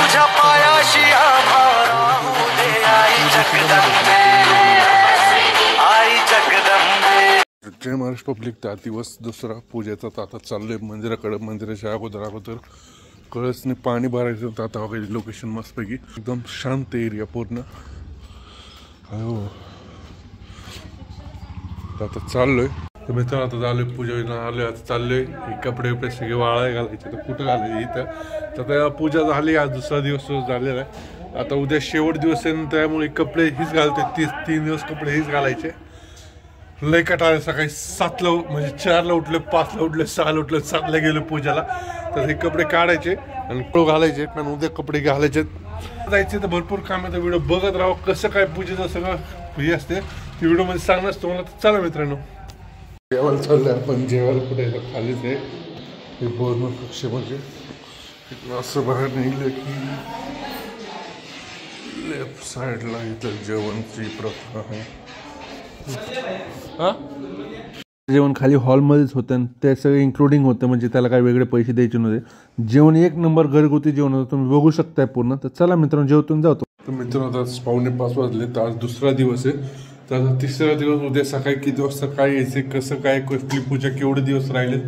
तुझ्या पायाशी आभारा होते आई जगदंबे, आई जगदंबे। जय महाराष्ट्र पब्लिक, त्या दिवस दुसरा पूजेचा आता चाललोय मंदिराकडे। मंदिराच्या अगोदर कळसने पाणी भरायचं तर आता वगैरे लोकेशन मस्तपैकी एकदम शांत एरिया पूर्ण। हो आता चाललोय तर मित्रांनो, आता झालोय पूजा आलोय, आता चाललोय कपडे वपडे सगळे वाळाय घालायचे। तर कुठं घालायचे इथं, तर पूजा झाली, आज दुसरा दिवस झालेला आहे। आता उद्या शेवट दिवस आहे, त्यामुळे कपडे हीच घालते, 3 दिवस कपडे हीच घालायचे। लय कटाळे, सकाळी 7ला म्हणजे 4ला उठले, 5ला उठले, 6ला उठले, 7ला गेलो पूजाला। तर हे कपडे काढायचे आणि तो घालायचे, कारण उद्या कपडे घालायचे जायचे। तर भरपूर काम आहे, तर व्हिडिओ बघत राहा कसं काय पूजेचं सगळं हे असते, ती व्हिडिओमध्ये सांगणार तुम्हाला। तर चला मित्रांनो, जेवायला चाललंय आपण। जेवायला कुठे आहे, खालीच आहे हे बोर्न कक्ष, म्हणजे असं बाहेर निघलं की लेफ्ट साईडला इथं जेवणची प्रथा आहे। जेवण खाली हॉलमध्येच होतं आणि ते सगळं इन्क्लुडिंग होतं, म्हणजे त्याला काही वेगळे पैसे द्यायचे नव्हते। जेवण एक नंबर घरगुती जेवण होतं, तुम्ही बघू शकताय पूर्ण। तर चला मित्रांनो, जेवतून जातो। तर मित्रांनो, आता 5:45 वाजले, तर आज दुसरा दिवस आहे। तर आता तिसरा दिवस, उद्या सकाळी किती वाजता काय यायचे, कसं काय, कसली पूजा, केवढे दिवस राहिले,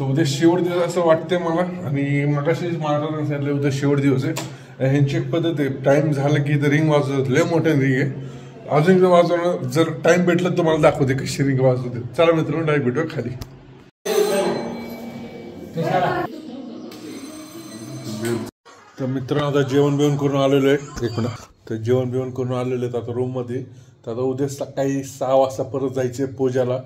तर उद्या शेवट दिवस असं वाटतंय मला। आणि मगाशी महाराजांनी सांगितलं उद्या शेवट दिवस आहे। ह्यांची एक पद्धत आहे, टाइम झाला की इथं रिंग वाजवत, लय मोठ्या रिंग आहे, अजून एकदा वाजवणं। जर टाइम भेटला तुम्हाला दाखवते कशी रिंग वाजवते। चला मित्रांनो, डायरेक्ट भेटूया खाली। तर मित्रांनो, आता जेवण बिवण करून आलेलो आहे, एक मिनिट। तर जेवण बिवण करून आलेलो आहे आता रूममध्ये। तर आता उद्या सकाळी 6 वाजता परत जायचे पूजाला।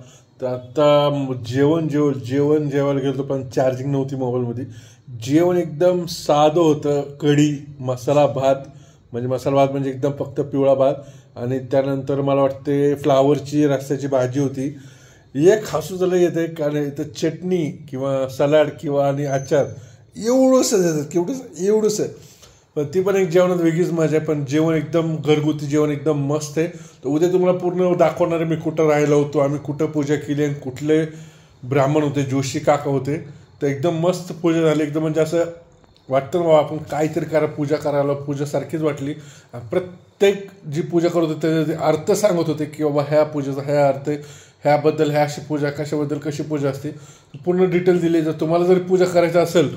तर आता जेवण जेवायला गेलो, पण चार्जिंग नव्हती मोबाईलमध्ये। जेवण एकदम साधं होतं, कढी, मसाला भात म्हणजे एकदम फक्त पिवळा भात, आणि त्यानंतर मला वाटते फ्लावरची रस्त्याची भाजी होती। एक हसू झालं येते, कारण इथं चटणी किंवा सलाड किंवा आणि आचार एवढंसं देतात, एवढंसं, पण ती पण एक जेवणात वेगळीच मजा आहे। पण जेवण एकदम घरगुती जेवण एकदम मस्त आहे। तर उद्या तुम्हाला पूर्ण दाखवणार आहे मी कुठं राहिलो होतो, आम्ही कुठं पूजा केली आणि कुठले ब्राह्मण होते, जोशी काका होते। तर एकदम मस्त पूजा झाली, एकदम म्हणजे असं वाटतं ना बाबा आपण काहीतरी पूजा करायला, पूजासारखीच वाटली। प्रत्येक जी पूजा करत होते त्याचे अर्थ सांगत होते की बाबा ह्या पूजेचा ह्या अर्थ, ह्याबद्दल ह्या अशी पूजा, कशाबद्दल कशी पूजा असते, पूर्ण डिटेल दिली। जर तुम्हाला जरी पूजा करायचं असेल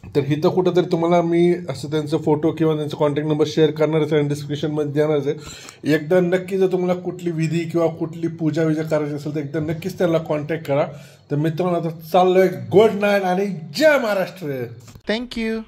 तर इथं कुठंतरी तुम्हाला मी असं त्यांचा फोटो किंवा त्यांचा कॉन्टॅक्ट नंबर शेअर करणारच आहे, डिस्क्रिप्शनमध्ये देणारच आहे। एकदा नक्की जर तुम्हाला कुठली विधी किंवा कुठली पूजा करायची असेल तर एकदा नक्कीच त्यांना कॉन्टॅक्ट करा। तर मित्रांनो, आता चाललोय, गुड नाईट आणि जय महाराष्ट्र। थँक्यू।